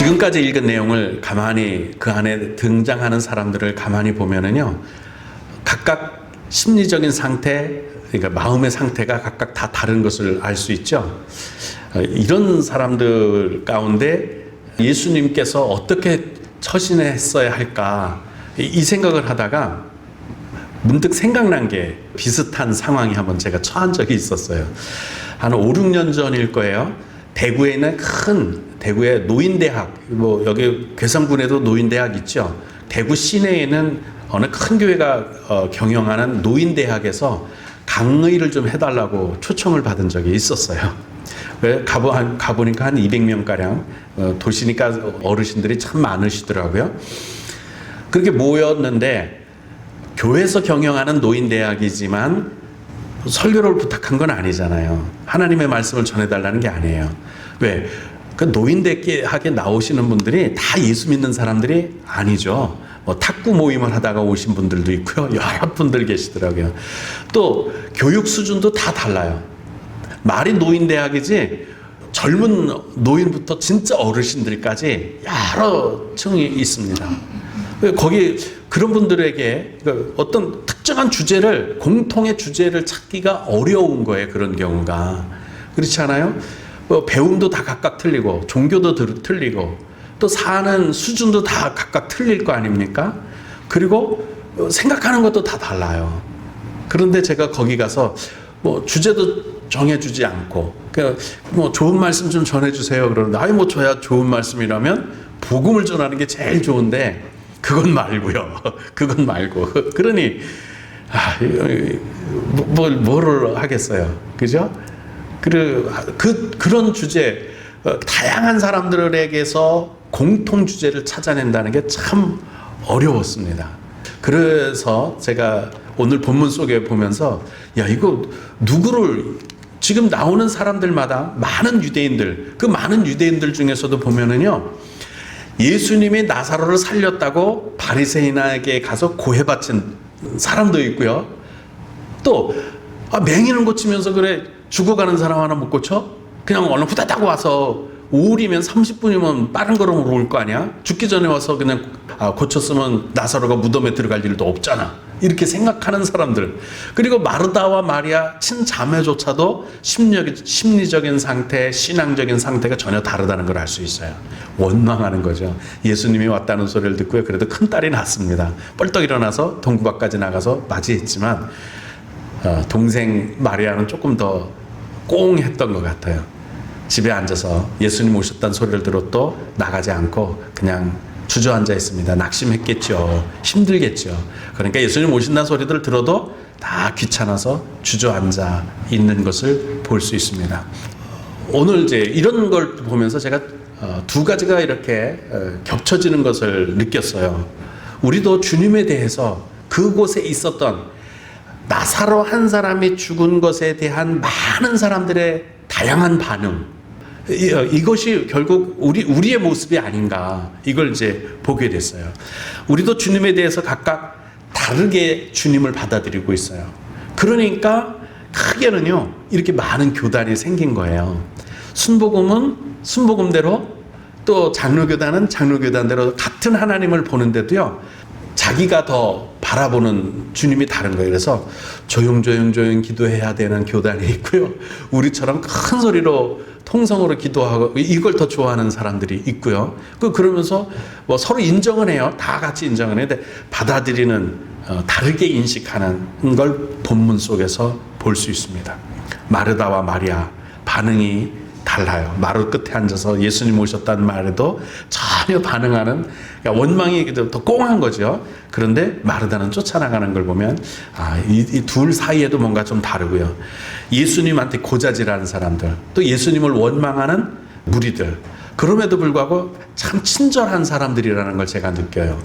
지금까지 읽은 내용을 가만히 그 안에 등장하는 사람들을 가만히 보면은요, 각각 심리적인 상태, 그러니까 마음의 상태가 각각 다 다른 것을 알 수 있죠. 이런 사람들 가운데 예수님께서 어떻게 처신했어야 할까, 이 생각을 하다가 문득 생각난 게 비슷한 상황이 한번 제가 처한 적이 있었어요. 한 5, 6년 전일 거예요. 대구에 있는 큰 대구의 노인대학, 뭐 여기 괴산군에도 노인대학 있죠. 대구 시내에는 어느 큰 교회가 경영하는 노인대학에서 강의를 좀 해달라고 초청을 받은 적이 있었어요. 가보니까 한 200명가량, 도시니까 어르신들이 참 많으시더라고요. 그렇게 모였는데, 교회에서 경영하는 노인대학이지만 설교를 부탁한 건 아니잖아요. 하나님의 말씀을 전해달라는 게 아니에요. 왜? 그 노인대학에 나오시는 분들이 다 예수 믿는 사람들이 아니죠. 뭐 탁구 모임을 하다가 오신 분들도 있고요. 여러 분들 계시더라고요. 또 교육 수준도 다 달라요. 말이 노인대학이지 젊은 노인부터 진짜 어르신들까지 여러 층이 있습니다. 거기 그런 분들에게 어떤 특정한 주제를, 공통의 주제를 찾기가 어려운 거예요. 그런 경우가. 그렇지 않아요? 배움도 다 각각 틀리고, 종교도 틀리고, 또 사는 수준도 다 각각 틀릴 거 아닙니까? 그리고 생각하는 것도 다 달라요. 그런데 제가 거기 가서 뭐 주제도 정해주지 않고, 뭐 좋은 말씀 좀 전해주세요. 그러는데, 아니 뭐 저야 좋은 말씀이라면 복음을 전하는 게 제일 좋은데, 그건 말고요. 그건 말고. 그러니, 뭐를 하겠어요. 그죠? 그런 주제, 다양한 사람들에게서 공통 주제를 찾아낸다는 게 참 어려웠습니다. 그래서 제가 오늘 본문 속에 보면서, 이거 누구를, 지금 나오는 사람들마다 많은 유대인들, 그 많은 유대인들 중에서도 보면은요, 예수님이 나사로를 살렸다고 바리새인에게 가서 고해바친 사람도 있고요. 또 맹인을 고치면서 그래 죽어가는 사람 하나 못 고쳐? 그냥 얼른 후다닥 와서 5일이면 30분이면 빠른 걸음으로 올 거 아니야? 죽기 전에 와서 그냥 고쳤으면 나사로가 무덤에 들어갈 일도 없잖아. 이렇게 생각하는 사람들. 그리고 마르다와 마리아 친자매조차도 심리적인 상태, 신앙적인 상태가 전혀 다르다는 걸 알 수 있어요. 원망하는 거죠. 예수님이 왔다는 소리를 듣고요. 그래도 큰딸이 낳습니다. 뻘떡 일어나서 동구밖까지 나가서 맞이했지만 동생 마리아는 조금 더 꽁했던 것 같아요. 집에 앉아서 예수님 오셨다는 소리를 들어도 나가지 않고 그냥 주저앉아 있습니다. 낙심했겠죠. 힘들겠죠. 그러니까 예수님 오신다는 소리들을 들어도 다 귀찮아서 주저앉아 있는 것을 볼 수 있습니다. 오늘 이제 이런 걸 보면서 제가 두 가지가 이렇게 겹쳐지는 것을 느꼈어요. 우리도 주님에 대해서 그곳에 있었던 나사로 한 사람이 죽은 것에 대한 많은 사람들의 다양한 반응, 이것이 결국 우리의 모습이 아닌가, 이걸 이제 보게 됐어요. 우리도 주님에 대해서 각각 다르게 주님을 받아들이고 있어요. 그러니까 크게는요, 이렇게 많은 교단이 생긴 거예요. 순복음은 순복음대로, 또 장로교단은 장로교단대로 같은 하나님을 보는데도요, 자기가 더 바라보는 주님이 다른 거예요. 그래서 조용 기도해야 되는 교단이 있고요. 우리처럼 큰 소리로 통성으로 기도하고 이걸 더 좋아하는 사람들이 있고요. 그러면서 뭐 서로 인정은 해요. 다 같이 인정은 해요. 근데 받아들이는, 다르게 인식하는 걸 본문 속에서 볼 수 있습니다. 마르다와 마리아 반응이 달라요. 마루 끝에 앉아서 예수님 오셨다는 말에도 전혀 반응하는, 그러니까 원망이 더 꽁한 거죠. 그런데 마르다는 쫓아나가는 걸 보면 이 둘 사이에도 뭔가 좀 다르고요. 예수님한테 고자질하는 사람들, 또 예수님을 원망하는 무리들, 그럼에도 불구하고 참 친절한 사람들이라는 걸 제가 느껴요.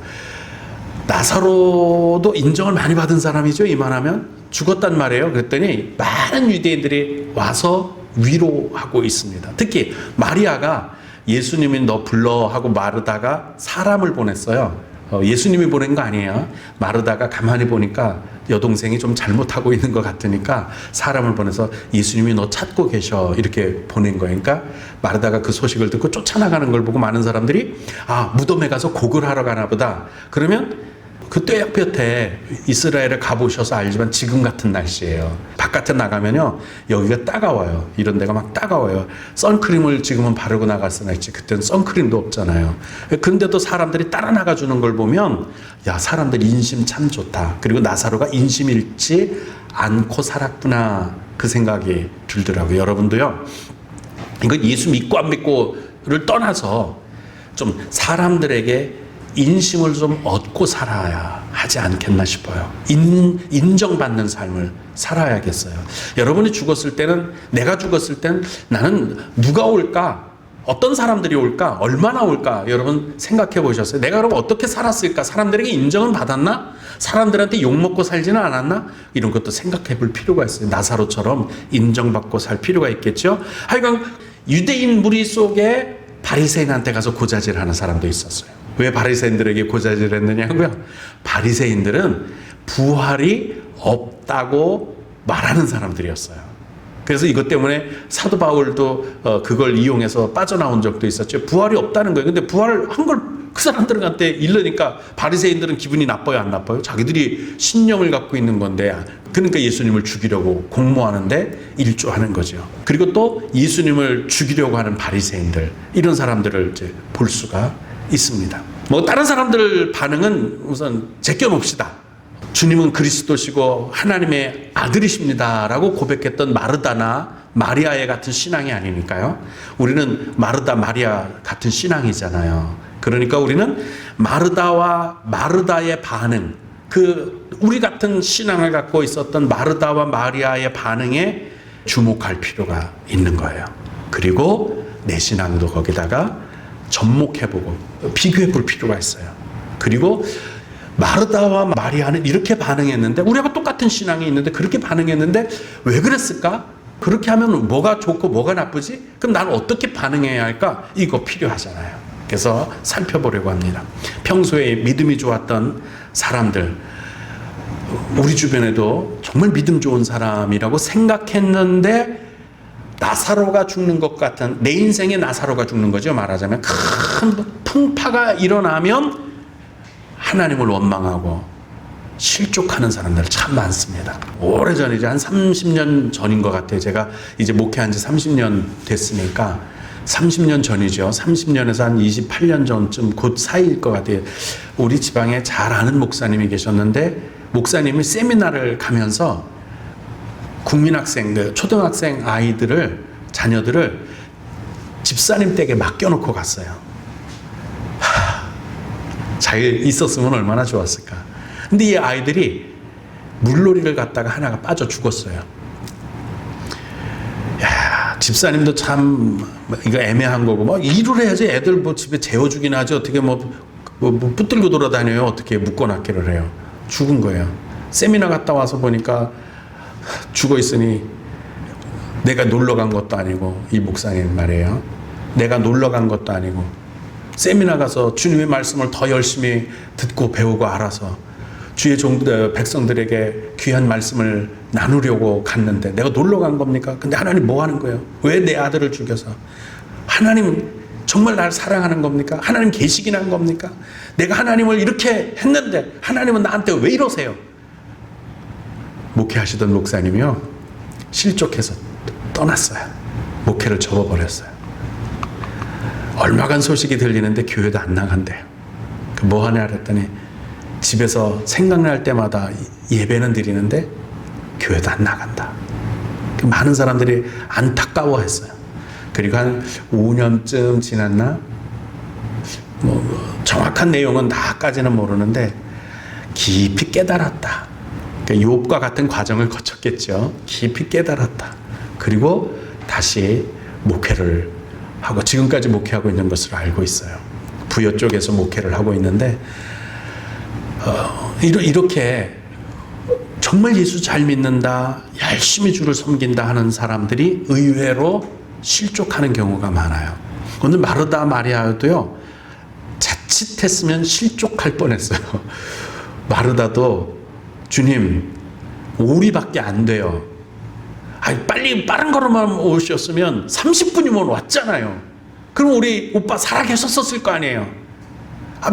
나사로도 인정을 많이 받은 사람이죠. 이만하면 죽었단 말이에요. 그랬더니 많은 유대인들이 와서 위로하고 있습니다. 특히 마리아가 예수님이 너 불러 하고 마르다가 사람을 보냈어요. 예수님이 보낸 거 아니에요. 마르다가 가만히 보니까 여동생이 좀 잘못하고 있는 것 같으니까 사람을 보내서 예수님이 너 찾고 계셔 이렇게 보낸 거예요. 그러니까 마르다가 그 소식을 듣고 쫓아나가는 걸 보고 많은 사람들이 무덤에 가서 곡을 하러 가나 보다. 그러면 그 떼약볕에 이스라엘에 가보셔서 알지만 지금 같은 날씨예요. 바깥에 나가면요 여기가 따가워요. 이런 데가 막 따가워요. 선크림을 지금은 바르고 나갔으나 했지 그때는 선크림도 없잖아요. 근데도 사람들이 따라 나가주는 걸 보면 야 사람들 인심 참 좋다. 그리고 나사로가 인심 잃지 않고 살았구나 그 생각이 들더라고요. 여러분도요 이거 예수 믿고 안 믿고를 떠나서 좀 사람들에게 인심을 좀 얻고 살아야 하지 않겠나 싶어요. 인정받는 삶을 살아야겠어요. 여러분이 죽었을 때는 내가 죽었을 때는 나는 누가 올까? 어떤 사람들이 올까? 얼마나 올까? 여러분 생각해 보셨어요? 내가 그럼 어떻게 살았을까? 사람들에게 인정은 받았나? 사람들한테 욕먹고 살지는 않았나? 이런 것도 생각해 볼 필요가 있어요. 나사로처럼 인정받고 살 필요가 있겠죠? 하여간 유대인 무리 속에 바리새인한테 가서 고자질하는 사람도 있었어요. 왜 바리새인들에게 고자질했느냐고요? 바리새인들은 부활이 없다고 말하는 사람들이었어요. 그래서 이것 때문에 사도 바울도 그걸 이용해서 빠져나온 적도 있었죠. 부활이 없다는 거예요. 근데 부활을 한 걸 그 사람들한테 일르니까 바리새인들은 기분이 나빠요, 안 나빠요? 자기들이 신령을 갖고 있는 건데 그러니까 예수님을 죽이려고 공모하는데 일조하는 거죠. 그리고 또 예수님을 죽이려고 하는 바리새인들 이런 사람들을 이제 볼 수가 있습니다. 뭐 다른 사람들 반응은 우선 제껴놓읍시다. 주님은 그리스도시고 하나님의 아들이십니다라고 고백했던 마르다나 마리아의 같은 신앙이 아니니까요. 우리는 마르다 마리아 같은 신앙이잖아요. 그러니까 우리는 마르다와 마르다의 반응, 우리 같은 신앙을 갖고 있었던 마르다와 마리아의 반응에 주목할 필요가 있는 거예요. 그리고 내 신앙도 거기다가 접목해보고 비교해볼 필요가 있어요. 그리고 마르다와 마리아는 이렇게 반응했는데 우리하고 똑같은 신앙이 있는데 그렇게 반응했는데 왜 그랬을까? 그렇게 하면 뭐가 좋고 뭐가 나쁘지? 그럼 나는 어떻게 반응해야 할까? 이거 필요하잖아요. 그래서 살펴보려고 합니다. 평소에 믿음이 좋았던 사람들, 우리 주변에도 정말 믿음 좋은 사람이라고 생각했는데 나사로가 죽는 것 같은, 내 인생에 나사로가 죽는 거죠. 말하자면 큰 풍파가 일어나면 하나님을 원망하고 실족하는 사람들 참 많습니다. 오래전이죠. 한 30년 전인 것 같아요. 제가 이제 목회한 지 30년 됐으니까 30년 전이죠. 30년에서 한 28년 전쯤 곧 사이일 것 같아요. 우리 지방에 잘 아는 목사님이 계셨는데 목사님이 세미나를 가면서 국민학생, 초등학생 아이들을, 자녀들을 집사님 댁에 맡겨놓고 갔어요. 잘 있었으면 얼마나 좋았을까. 근데 이 아이들이 물놀이를 갔다가 하나가 빠져 죽었어요. 야, 집사님도 참 이거 애매한 거고, 뭐 일을 해야지 애들 뭐 집에 재워주긴 하지 어떻게 뭐 붙들고 돌아다녀요. 어떻게 묶어놨기를 해요. 죽은 거예요. 세미나 갔다 와서 보니까 죽어 있으니 내가 놀러 간 것도 아니고, 이 목사님 말이에요. 내가 놀러 간 것도 아니고 세미나 가서 주님의 말씀을 더 열심히 듣고 배우고 알아서 주의 백성들에게 귀한 말씀을 나누려고 갔는데 내가 놀러 간 겁니까? 근데 하나님 뭐 하는 거예요? 왜 내 아들을 죽여서? 하나님 정말 날 사랑하는 겁니까? 하나님 계시긴 한 겁니까? 내가 하나님을 이렇게 했는데 하나님은 나한테 왜 이러세요? 목회하시던 목사님이요, 실족해서 떠났어요. 목회를 접어버렸어요. 얼마간 소식이 들리는데 교회도 안 나간대요. 뭐 하냐 그랬더니 집에서 생각날 때마다 예배는 드리는데 교회도 안 나간다. 많은 사람들이 안타까워했어요. 그리고 한 5년쯤 지났나? 뭐 정확한 내용은 나까지는 모르는데 깊이 깨달았다. 그러니까 욥과 같은 과정을 거쳤겠죠. 깊이 깨달았다. 그리고 다시 목회를 하고 지금까지 목회하고 있는 것으로 알고 있어요. 부여 쪽에서 목회를 하고 있는데 이렇게 정말 예수 잘 믿는다, 열심히 주를 섬긴다 하는 사람들이 의외로 실족하는 경우가 많아요. 오늘 마르다 마리아도요, 자칫 자칫했으면 실족할 뻔했어요. 마르다도 주님 오리밖에 안 돼요. 빨리 빠른 걸음만 오셨으면 30분이면 왔잖아요. 그럼 우리 오빠 살아계셨었을 거 아니에요.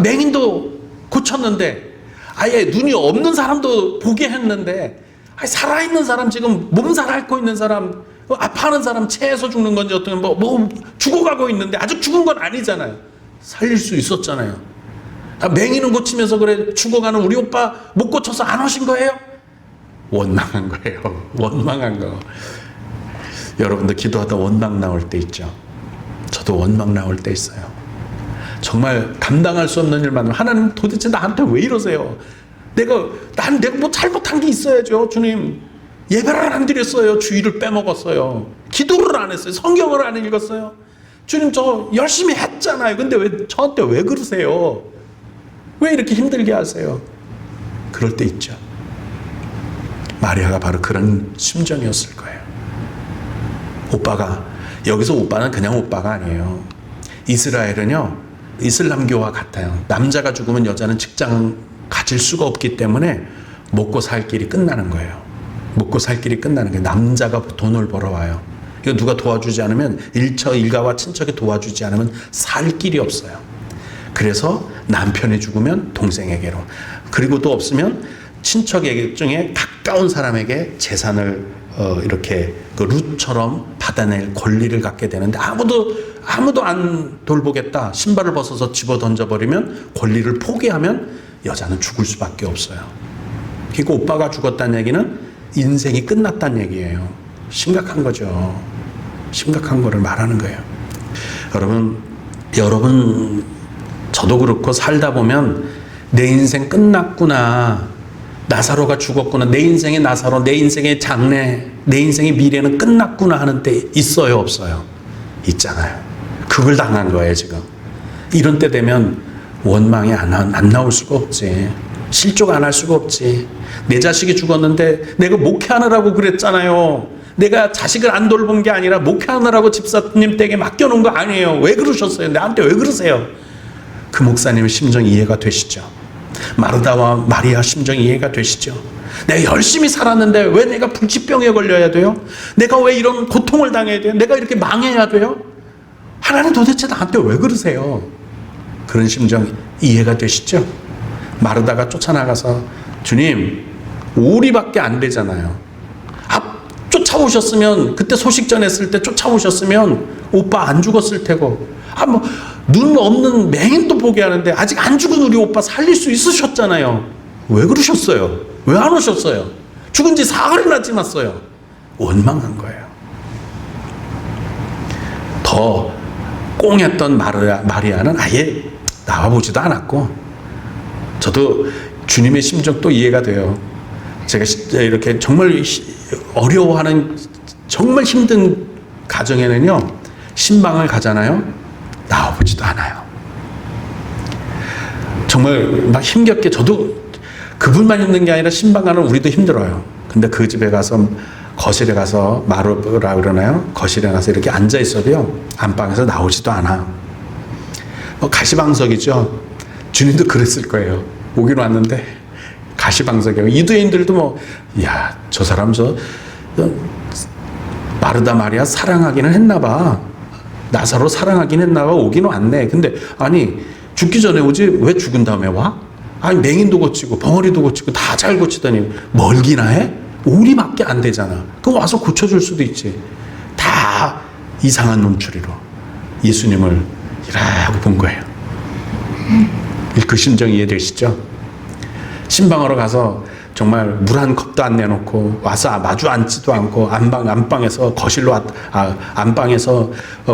맹인도 고쳤는데, 아예 눈이 없는 사람도 보게 했는데, 살아있는 사람, 지금 몸살 앓고 있는 사람, 아파하는 사람, 체해서 죽는 건지 어떤 뭐 죽어가고 있는데 아직 죽은 건 아니잖아요. 살릴 수 있었잖아요. 맹인은 고치면서 그래 죽어가는 우리 오빠 못 고쳐서 안 오신 거예요? 원망한 거예요. 원망한 거. 여러분들 기도하다 원망 나올 때 있죠. 저도 원망 나올 때 있어요. 정말 감당할 수 없는 일만, 하나님 도대체 나한테 왜 이러세요? 내가 뭐 잘못한 게 있어야죠. 주님, 예배를 안 드렸어요. 주일을 빼먹었어요. 기도를 안 했어요. 성경을 안 읽었어요. 주님, 저 열심히 했잖아요. 근데 저한테 왜 그러세요? 왜 이렇게 힘들게 하세요? 그럴 때 있죠. 마리아가 바로 그런 심정이었을 거예요. 여기서 오빠는 그냥 오빠가 아니에요. 이스라엘은요, 이슬람교와 같아요. 남자가 죽으면 여자는 직장 가질 수가 없기 때문에 먹고 살 길이 끝나는 거예요. 먹고 살 길이 끝나는 거예요. 남자가 돈을 벌어와요. 이거 누가 도와주지 않으면, 일가와 친척이 도와주지 않으면 살 길이 없어요. 그래서 남편이 죽으면 동생에게로, 그리고 또 없으면 친척 중에 가까운 사람에게 재산을 이렇게 그 룻처럼 받아낼 권리를 갖게 되는데, 아무도 안 돌보겠다, 신발을 벗어서 집어 던져버리면, 권리를 포기하면 여자는 죽을 수밖에 없어요. 그러니까 오빠가 죽었다는 얘기는 인생이 끝났다는 얘기예요. 심각한 거죠. 심각한 거를 말하는 거예요. 여러분 저도 그렇고 살다 보면 내 인생 끝났구나, 나사로가 죽었구나, 내 인생의 나사로, 내 인생의 장래, 내 인생의 미래는 끝났구나 하는 때 있어요, 없어요? 있잖아요. 그걸 당한 거예요 지금. 이런 때 되면 원망이 안 나올 수가 없지. 실족 안 할 수가 없지. 내 자식이 죽었는데 내가 목회하느라고 그랬잖아요. 내가 자식을 안 돌본 게 아니라 목회하느라고 집사님 댁에 맡겨놓은 거 아니에요. 왜 그러셨어요? 나한테 왜 그러세요? 그 목사님의 심정이 이해가 되시죠? 마르다와 마리아 심정이 이해가 되시죠? 내가 열심히 살았는데 왜 내가 불치병에 걸려야 돼요? 내가 왜 이런 고통을 당해야 돼요? 내가 이렇게 망해야 돼요? 하나님 도대체 나한테 왜 그러세요? 그런 심정 이해가 되시죠? 마르다가 쫓아나가서, 주님, 오리밖에 안 되잖아요. 쫓아오셨으면, 그때 소식 전했을 때 쫓아오셨으면 오빠 안 죽었을 테고, 눈 없는 맹인도 보게 하는데 아직 안 죽은 우리 오빠 살릴 수 있으셨잖아요. 왜 그러셨어요? 왜 안 오셨어요? 죽은 지 사흘이나 지났어요. 원망한 거예요. 더 꽁했던 마리아는 아예 나와보지도 않았고, 저도 주님의 심정도 이해가 돼요. 제가 이렇게 정말 어려워하는, 정말 힘든 가정에는요, 신방을 가잖아요. 나와보지도 않아요. 정말 막 힘겹게, 저도 그분만 힘든 게 아니라 신방 가는 우리도 힘들어요. 근데 그 집에 가서, 거실에 가서, 마루라 그러나요? 거실에 가서 이렇게 앉아 있어도요, 안방에서 나오지도 않아. 가시방석이죠. 주님도 그랬을 거예요. 오긴 왔는데 가시방석이에요. 이두인들도 저 사람 마르다 마리아 사랑하기는 했나 봐. 나사로 사랑하긴 했나 봐. 오긴 왔네. 근데 아니, 죽기 전에 오지 왜 죽은 다음에 와? 아니, 맹인도 고치고 벙어리도 고치고 다 잘 고치더니 멀기나 해? 오리밖에 안 되잖아. 그럼 와서 고쳐줄 수도 있지. 다 이상한 눈초리로 예수님을 이라고 본 거예요. 그 심정 이해되시죠? 신방으로 가서 정말 물 한 컵도 안 내놓고 와서 마주 앉지도 않고, 안방에서 거실로 안방에서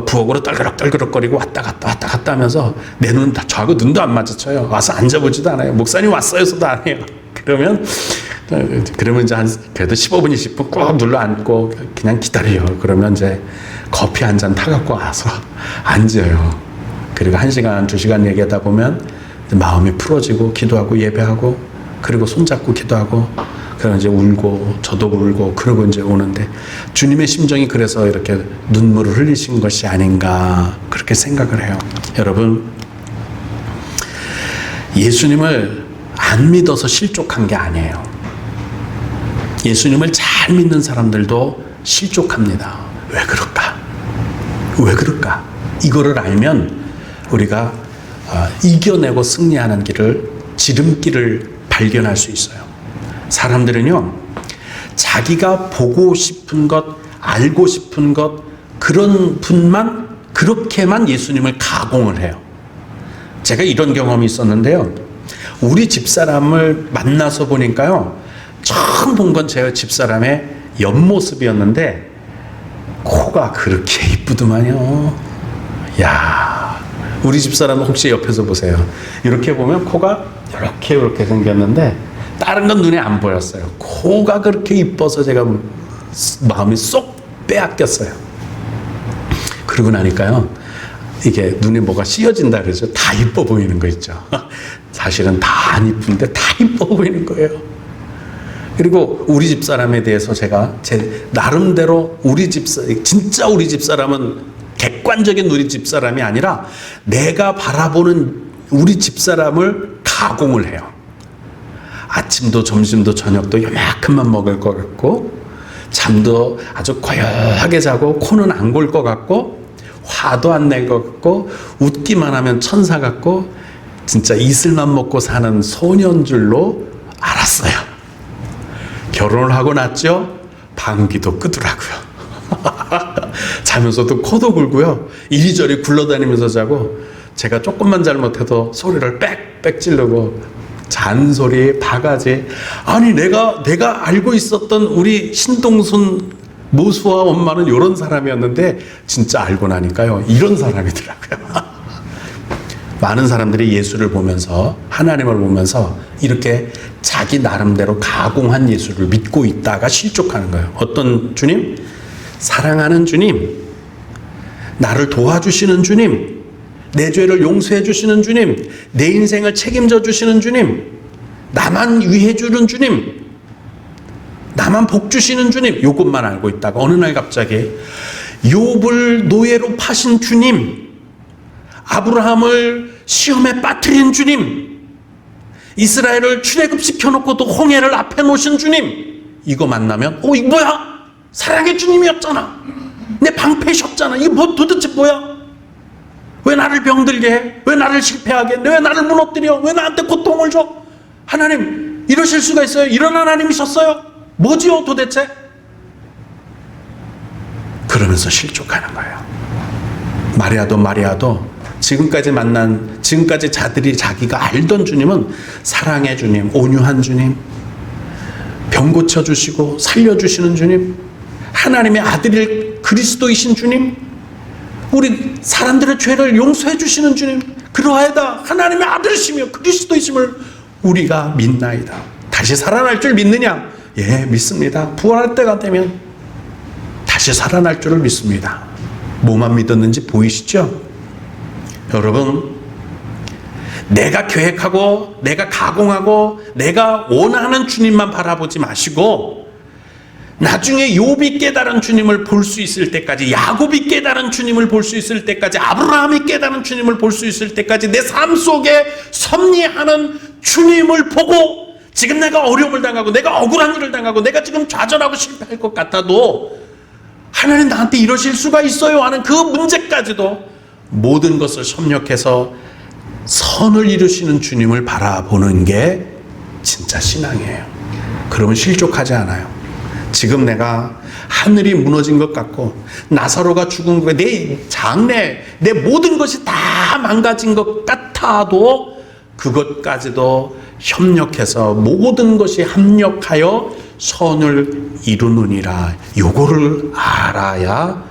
부엌으로 떨그럭거리고 왔다 갔다 하면서 내 눈 다, 저하고 눈도 안 마주쳐요. 와서 앉아보지도 않아요. 목사님 왔어요서도 안 해요. 그러면 이제 그래도 15분 20분 꼭 눌러 앉고 그냥 기다려요. 그러면 이제 커피 한 잔 타갖고 와서 앉아요. 그리고 1시간 2시간 얘기하다 보면 마음이 풀어지고, 기도하고 예배하고, 그리고 손잡고 기도하고, 그러면 이제 울고, 저도 울고, 그러고 이제 오는데, 주님의 심정이 그래서 이렇게 눈물을 흘리신 것이 아닌가, 그렇게 생각을 해요. 여러분, 예수님을 안 믿어서 실족한 게 아니에요. 예수님을 잘 믿는 사람들도 실족합니다. 왜 그럴까? 왜 그럴까? 이거를 알면 우리가 이겨내고 승리하는 길을, 지름길을 발견할 수 있어요. 사람들은요, 자기가 보고 싶은 것, 알고 싶은 것, 그런 분만, 그렇게만 예수님을 가공을 해요. 제가 이런 경험이 있었는데요. 우리 집사람을 만나서 보니까요, 처음 본 건 제 집사람의 옆모습이었는데 코가 그렇게 이쁘더만요. 야, 우리 집사람은 혹시 옆에서 보세요. 이렇게 보면 코가 이렇게 생겼는데 다른 건 눈에 안 보였어요. 코가 그렇게 이뻐서 제가 마음이 쏙 빼앗겼어요. 그러고 나니까요, 이게 눈에 뭐가 씌어진다 그러죠. 다 이뻐 보이는 거 있죠. 사실은 다 안 이쁜데 다 이뻐 보이는 거예요. 그리고 우리 집사람에 대해서 제가 제 나름대로 진짜 우리 집사람은 객관적인 우리 집사람이 아니라 내가 바라보는 우리 집사람을 가공을 해요. 아침도 점심도 저녁도 요만큼만 먹을 것 같고, 잠도 아주 고요하게 자고, 코는 안 골 것 같고, 화도 안 낼 것 같고, 웃기만 하면 천사 같고, 진짜 이슬만 먹고 사는 소년 줄로 알았어요. 결혼을 하고 났죠? 방귀도 끄더라고요. 자면서도 코도 골고요. 이리저리 굴러다니면서 자고, 제가 조금만 잘못해도 소리를 빽빽 지르고, 잔소리, 바가지. 아니, 내가 알고 있었던 우리 신동순 모수와 엄마는 이런 사람이었는데, 진짜 알고 나니까요, 이런 사람이더라고요. 많은 사람들이 예수를 보면서, 하나님을 보면서 이렇게 자기 나름대로 가공한 예수를 믿고 있다가 실족하는 거예요. 어떤 주님? 사랑하는 주님, 나를 도와주시는 주님, 내 죄를 용서해 주시는 주님, 내 인생을 책임져 주시는 주님, 나만 위해 주는 주님, 나만 복 주시는 주님, 요것만 알고 있다가 어느 날 갑자기 욥을 노예로 파신 주님, 아브라함을 시험에 빠뜨린 주님, 이스라엘을 출애굽시켜 놓고도 홍해를 앞에 놓으신 주님, 이거 만나면 이거 뭐야? 사랑의 주님이었잖아. 내 방패셨잖아. 이거 뭐 도대체 뭐야? 왜 나를 병들게 해? 왜 나를 실패하게 해? 왜 나를 무너뜨려? 왜 나한테 고통을 줘? 하나님, 이러실 수가 있어요? 이런 하나님이셨어요? 뭐지요 도대체? 그러면서 실족하는 거예요. 마리아도 지금까지 자들이 자기가 알던 주님은 사랑의 주님, 온유한 주님, 병 고쳐주시고 살려주시는 주님, 하나님의 아들일 그리스도이신 주님, 우리 사람들의 죄를 용서해 주시는 주님, 그러하여다 하나님의 아들이시며 그리스도이심을 우리가 믿나이다. 다시 살아날 줄 믿느냐? 예, 믿습니다. 부활할 때가 되면 다시 살아날 줄을 믿습니다. 뭐만 믿었는지 보이시죠? 여러분, 내가 계획하고 내가 가공하고 내가 원하는 주님만 바라보지 마시고, 나중에 욥이 깨달은 주님을 볼 수 있을 때까지, 야곱이 깨달은 주님을 볼 수 있을 때까지, 아브라함이 깨달은 주님을 볼 수 있을 때까지 내 삶 속에 섭리하는 주님을 보고, 지금 내가 어려움을 당하고 내가 억울한 일을 당하고 내가 지금 좌절하고 실패할 것 같아도 하나님 나한테 이러실 수가 있어요 하는 그 문제까지도 모든 것을 섭렵해서 선을 이루시는 주님을 바라보는 게 진짜 신앙이에요. 그러면 실족하지 않아요. 지금 내가 하늘이 무너진 것 같고 나사로가 죽은 것, 내 장래, 내 모든 것이 다 망가진 것 같아도 그것까지도 협력해서 모든 것이 합력하여 선을 이루느니라. 요거를 알아야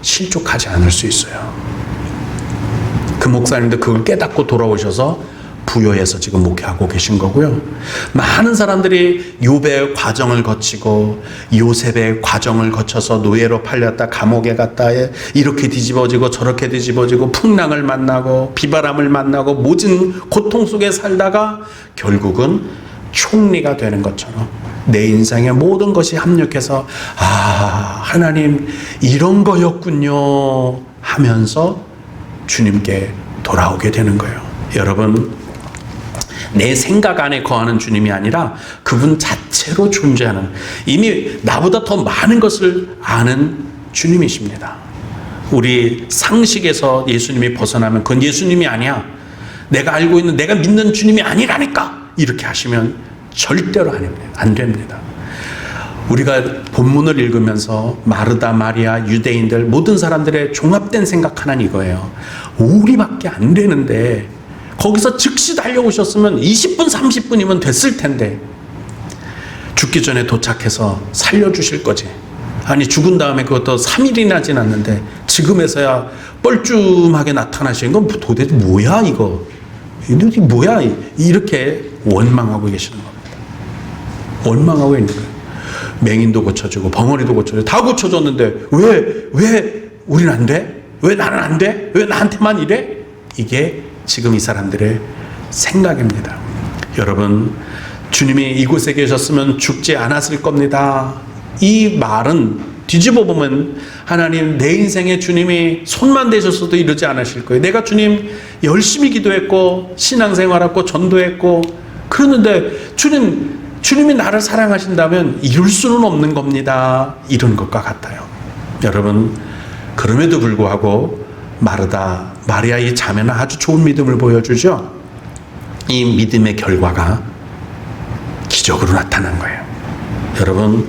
실족하지 않을 수 있어요. 그 목사님도 그걸 깨닫고 돌아오셔서 부여해서 지금 목회하고 계신 거고요. 많은 사람들이 욥의 과정을 거치고 요셉의 과정을 거쳐서 노예로 팔렸다, 감옥에 갔다, 이렇게 뒤집어지고 저렇게 뒤집어지고 풍랑을 만나고 비바람을 만나고 모진 고통 속에 살다가 결국은 총리가 되는 것처럼 내 인생의 모든 것이 합력해서 하나님 이런 거였군요 하면서 주님께 돌아오게 되는 거예요. 여러분, 내 생각 안에 거하는 주님이 아니라 그분 자체로 존재하는, 이미 나보다 더 많은 것을 아는 주님이십니다. 우리 상식에서 예수님이 벗어나면 그건 예수님이 아니야, 내가 알고 있는, 내가 믿는 주님이 아니라니까, 이렇게 하시면 절대로 안 됩니다. 우리가 본문을 읽으면서 마르다, 마리아, 유대인들 모든 사람들의 종합된 생각 하나는 이거예요. 우리밖에 안 되는데 거기서 즉시 달려오셨으면 20분 30분이면 됐을 텐데 죽기 전에 도착해서 살려주실 거지. 아니 죽은 다음에 그것도 3일이나 지났는데 지금에서야 뻘쭘하게 나타나시는 건 도대체 뭐야 이거, 이게 뭐야, 이렇게 원망하고 계시는 겁니다. 원망하고 있는 거예요. 맹인도 고쳐주고 벙어리도 고쳐주고 다 고쳐줬는데 왜 우리는 안 돼? 왜 나는 안 돼? 왜 나한테만 이래? 이게 지금 이 사람들의 생각입니다. 여러분, 주님이 이곳에 계셨으면 죽지 않았을 겁니다. 이 말은 뒤집어 보면 하나님, 내 인생에 주님이 손만 대셨어도 이러지 않으실 거예요. 내가 주님 열심히 기도했고 신앙생활하고 전도했고 그러는데 주님이 나를 사랑하신다면 이룰 수는 없는 겁니다. 이런 것과 같아요. 여러분, 그럼에도 불구하고 마르다, 마리아의 자매는 아주 좋은 믿음을 보여주죠. 이 믿음의 결과가 기적으로 나타난 거예요. 여러분,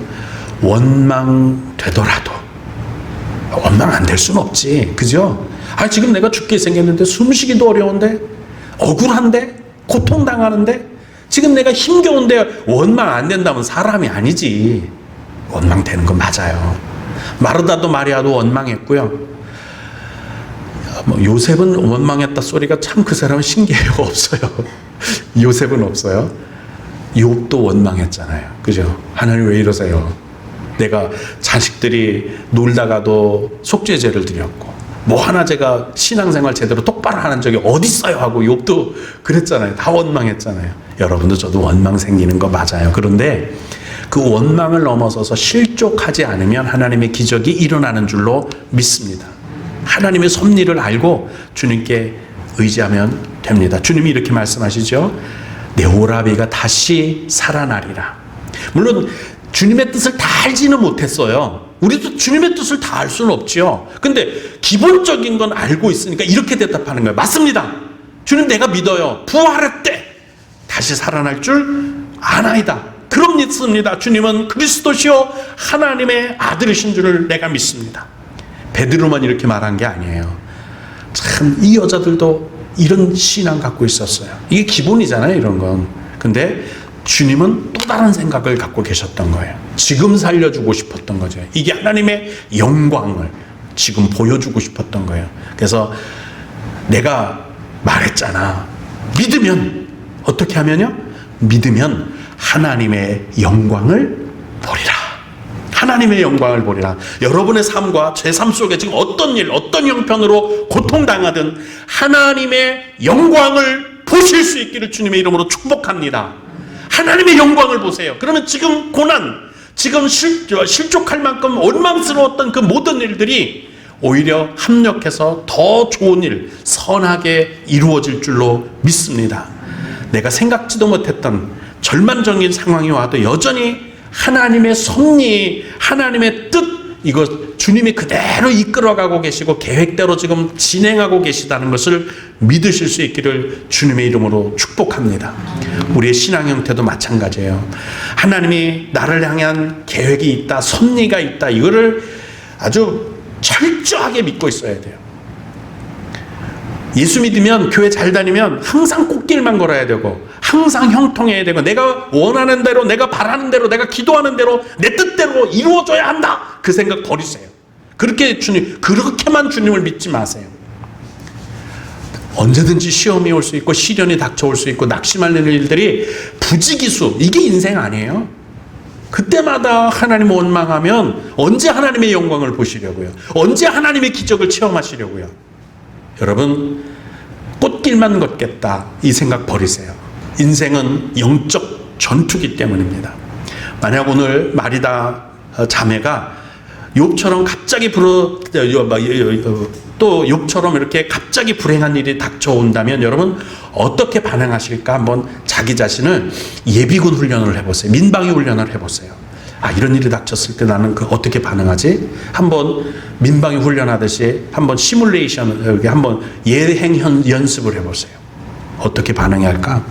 원망되더라도 원망 안 될 수는 없지, 그죠? 지금 내가 죽게 생겼는데 숨쉬기도 어려운데, 억울한데, 고통당하는데, 지금 내가 힘겨운데 원망 안 된다면 사람이 아니지. 원망되는 건 맞아요. 마르다도 마리아도 원망했고요. 요셉은 원망했다 소리가 참 그 사람은 신기해요. 없어요. 요셉은 없어요. 욥도 원망했잖아요. 그죠? 하나님 왜 이러세요? 내가 자식들이 놀다가도 속죄제를 드렸고 뭐 하나 제가 신앙생활 제대로 똑바로 하는 적이 어디 있어요 하고 욥도 그랬잖아요. 다 원망했잖아요. 여러분도 저도 원망 생기는 거 맞아요. 그런데 그 원망을 넘어서서 실족하지 않으면 하나님의 기적이 일어나는 줄로 믿습니다. 하나님의 섭리를 알고 주님께 의지하면 됩니다. 주님이 이렇게 말씀하시죠. 내 오라비가 다시 살아나리라. 물론 주님의 뜻을 다 알지는 못했어요. 우리도 주님의 뜻을 다 알 수는 없지요. 근데 기본적인 건 알고 있으니까 이렇게 대답하는 거예요. 맞습니다. 주님 내가 믿어요. 부활할 때 다시 살아날 줄 아나이다. 그럼 믿습니다. 주님은 그리스도시요 하나님의 아들이신 줄을 내가 믿습니다. 베드로만 이렇게 말한 게 아니에요. 참 이 여자들도 이런 신앙 갖고 있었어요. 이게 기본이잖아요, 이런 건. 근데 주님은 또 다른 생각을 갖고 계셨던 거예요. 지금 살려주고 싶었던 거죠. 이게 하나님의 영광을 지금 보여주고 싶었던 거예요. 그래서 내가 말했잖아. 믿으면 어떻게 하면요? 믿으면 하나님의 영광을 보리라. 하나님의 영광을 보리라. 여러분의 삶과 제 삶 속에 지금 어떤 일, 어떤 형편으로 고통당하든 하나님의 영광을 보실 수 있기를 주님의 이름으로 축복합니다. 하나님의 영광을 보세요. 그러면 지금 고난, 지금 실족할 만큼 원망스러웠던 그 모든 일들이 오히려 합력해서 더 좋은 일, 선하게 이루어질 줄로 믿습니다. 내가 생각지도 못했던 절망적인 상황이 와도 여전히 하나님의 섭리, 하나님의 뜻, 이거 주님이 그대로 이끌어가고 계시고 계획대로 지금 진행하고 계시다는 것을 믿으실 수 있기를 주님의 이름으로 축복합니다. 우리의 신앙 형태도 마찬가지예요. 하나님이 나를 향한 계획이 있다, 섭리가 있다, 이거를 아주 철저하게 믿고 있어야 돼요. 예수 믿으면, 교회 잘 다니면 항상 꽃길만 걸어야 되고 항상 형통해야 되고 내가 원하는 대로, 내가 바라는 대로, 내가 기도하는 대로 내 뜻대로 이루어져야 한다. 그 생각 버리세요. 그렇게만 주님을 믿지 마세요. 언제든지 시험이 올 수 있고 시련이 닥쳐올 수 있고 낙심하는 일들이 부지기수, 이게 인생 아니에요. 그때마다 하나님 원망하면 언제 하나님의 영광을 보시려고요? 언제 하나님의 기적을 체험하시려고요? 여러분, 꽃길만 걷겠다, 이 생각 버리세요. 인생은 영적 전투기 때문입니다. 만약 오늘 마리다 자매가 욥처럼 갑자기 또 욥처럼 이렇게 갑자기 불행한 일이 닥쳐온다면 여러분 어떻게 반응하실까? 한번 자기 자신을 예비군 훈련을 해보세요. 민방위 훈련을 해보세요. 아, 이런 일이 닥쳤을 때 나는 어떻게 반응하지? 한번 민방위 훈련하듯이 한번 시뮬레이션, 한번 예행 연습을 해보세요. 어떻게 반응할까?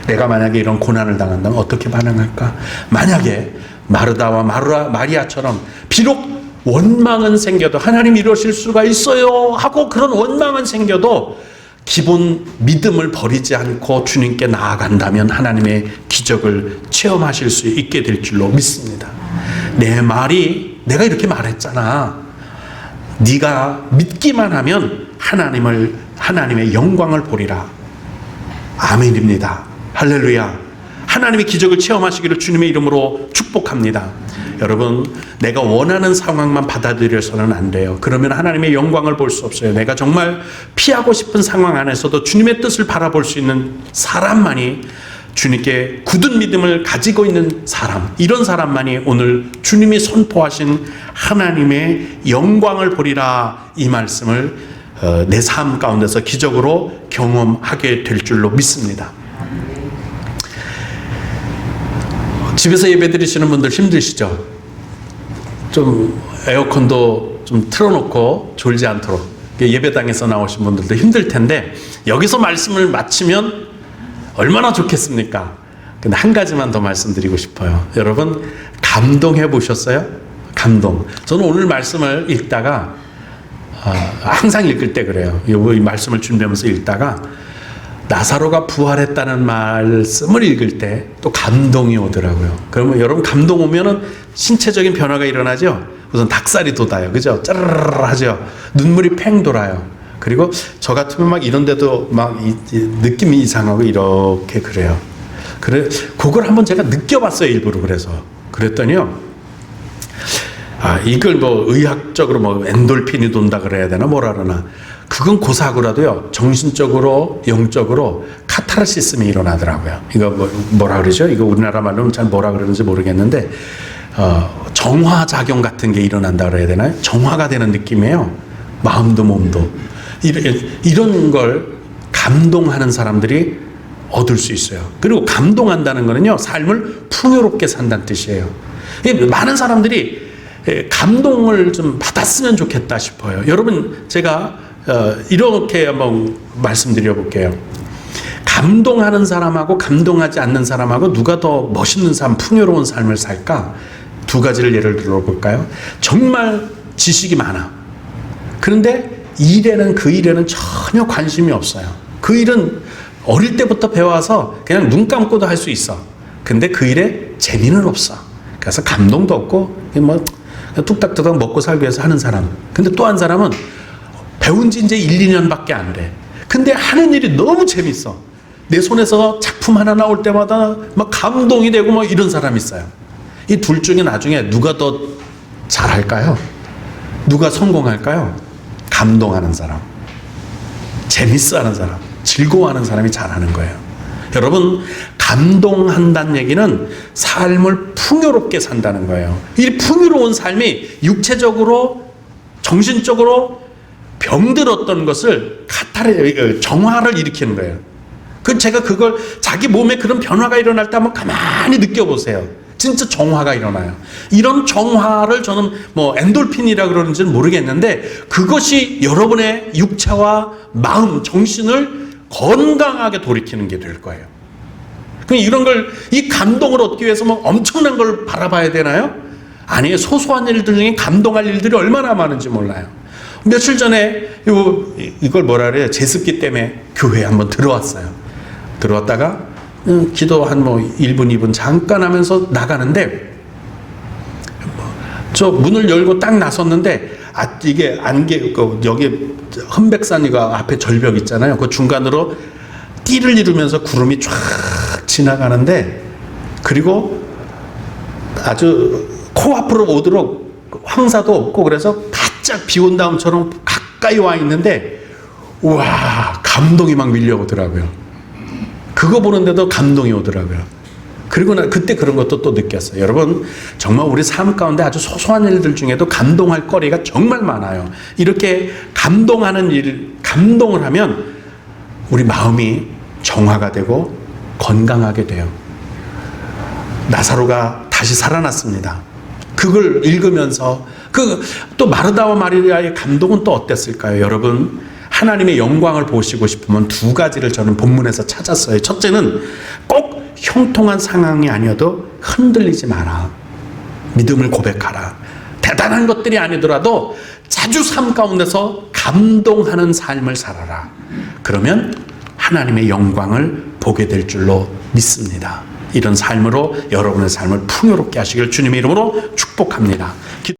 내가 만약에 이런 고난을 당한다면 어떻게 반응할까? 만약에 마르다와 마리아처럼 비록 원망은 생겨도 하나님 이러실 수가 있어요 하고 그런 원망은 생겨도 기본 믿음을 버리지 않고 주님께 나아간다면 하나님의 기적을 체험하실 수 있게 될 줄로 믿습니다. 내 말이 내가 이렇게 말했잖아. 네가 믿기만 하면 하나님의 영광을 보리라. 아멘입니다. 할렐루야. 하나님의 기적을 체험하시기를 주님의 이름으로 축복합니다. 여러분, 내가 원하는 상황만 받아들여서는 안 돼요. 그러면 하나님의 영광을 볼 수 없어요. 내가 정말 피하고 싶은 상황 안에서도 주님의 뜻을 바라볼 수 있는 사람만이, 주님께 굳은 믿음을 가지고 있는 사람, 이런 사람만이 오늘 주님이 선포하신 하나님의 영광을 보리라, 이 말씀을 내 삶 가운데서 기적으로 경험하게 될 줄로 믿습니다. 집에서 예배 드리시는 분들 힘드시죠? 좀 에어컨도 좀 틀어놓고 졸지 않도록, 예배당에서 나오신 분들도 힘들 텐데 여기서 말씀을 마치면 얼마나 좋겠습니까? 근데 한 가지만 더 말씀드리고 싶어요. 여러분, 감동해 보셨어요? 감동. 저는 오늘 말씀을 읽다가 항상 읽을 때 그래요. 이 말씀을 준비하면서 읽다가 나사로가 부활했다는 말씀을 읽을 때 또 감동이 오더라고요. 그러면 여러분, 감동 오면은 신체적인 변화가 일어나죠. 우선 닭살이 돋아요. 그죠? 짜르르 하죠. 눈물이 팽 돌아요. 그리고 저 같으면 막 이런데도 막 느낌이 이상하고 이렇게 그래요. 그걸 한번 제가 느껴봤어요. 일부러. 그랬더니요. 이걸 뭐 의학적으로 뭐 엔돌핀이 돈다 그래야 되나 뭐라 그러나, 그건 고사하고라도요, 정신적으로 영적으로 카타르시스이 일어나더라고요. 이거 뭐라 그러죠? 이거 우리나라 말로는 잘 뭐라 그러는지 모르겠는데 정화작용 같은 게 일어난다 그래야 되나요? 정화가 되는 느낌이에요. 마음도 몸도. 이런 걸 감동하는 사람들이 얻을 수 있어요. 그리고 감동한다는 거는요, 삶을 풍요롭게 산다는 뜻이에요. 많은 사람들이 감동을 좀 받았으면 좋겠다 싶어요. 여러분, 제가 이렇게 한번 말씀드려 볼게요. 감동하는 사람하고 감동하지 않는 사람하고 누가 더 멋있는 삶, 풍요로운 삶을 살까? 두 가지를 예를 들어 볼까요? 정말 지식이 많아. 그런데 그 일에는 전혀 관심이 없어요. 그 일은 어릴 때부터 배워서 그냥 눈 감고도 할 수 있어. 근데 그 일에 재미는 없어. 그래서 감동도 없고 뭐 뚝딱뚝딱 먹고 살기 위해서 하는 사람. 근데 또 한 사람은 배운 지 이제 1, 2년밖에 안 돼. 근데 하는 일이 너무 재밌어. 내 손에서 작품 하나 나올 때마다 막 감동이 되고 뭐 이런 사람이 있어요. 이 둘 중에 나중에 누가 더 잘할까요? 누가 성공할까요? 감동하는 사람, 재밌어하는 사람, 즐거워하는 사람이 잘하는 거예요. 여러분, 감동한다는 얘기는 삶을 풍요롭게 산다는 거예요. 이 풍요로운 삶이 육체적으로, 정신적으로 병들었던 것을 정화를 일으키는 거예요. 제가 그걸 자기 몸에 그런 변화가 일어날 때 한번 가만히 느껴보세요. 진짜 정화가 일어나요. 이런 정화를 저는 뭐 엔돌핀이라 그러는지는 모르겠는데, 그것이 여러분의 육체와 마음, 정신을 건강하게 돌이키는 게 될 거예요. 이 감동을 얻기 위해서 뭐 엄청난 걸 바라봐야 되나요? 아니에요. 소소한 일들 중에 감동할 일들이 얼마나 많은지 몰라요. 며칠 전에 이걸 뭐라 그래요? 제습기 때문에 교회에 한번 들어왔어요. 들어왔다가 기도 한 뭐 1분, 2분 잠깐 하면서 나가는데, 저 문을 열고 딱 나섰는데, 이게 여기 험백산이가 앞에 절벽 있잖아요. 그 중간으로 띠를 이루면서 구름이 쫙 지나가는데, 그리고 아주 코앞으로 오도록 황사도 없고, 그래서 바짝 비 온 다음처럼 가까이 와 있는데, 우와, 감동이 막 밀려오더라고요. 그거 보는데도 감동이 오더라고요. 그리고 그때 그런 것도 또 느꼈어요. 여러분, 정말 우리 삶 가운데 아주 소소한 일들 중에도 감동할 거리가 정말 많아요. 이렇게 감동하는 일, 감동을 하면 우리 마음이 정화가 되고 건강하게 돼요. 나사로가 다시 살아났습니다. 그걸 읽으면서 또 마르다와 마리아의 감동은 또 어땠을까요? 여러분, 하나님의 영광을 보시고 싶으면 두 가지를 저는 본문에서 찾았어요. 첫째는 꼭 형통한 상황이 아니어도 흔들리지 마라. 믿음을 고백하라. 대단한 것들이 아니더라도 자주 삶 가운데서 감동하는 삶을 살아라. 그러면 하나님의 영광을 보게 될 줄로 믿습니다. 이런 삶으로 여러분의 삶을 풍요롭게 하시길 주님의 이름으로 축복합니다.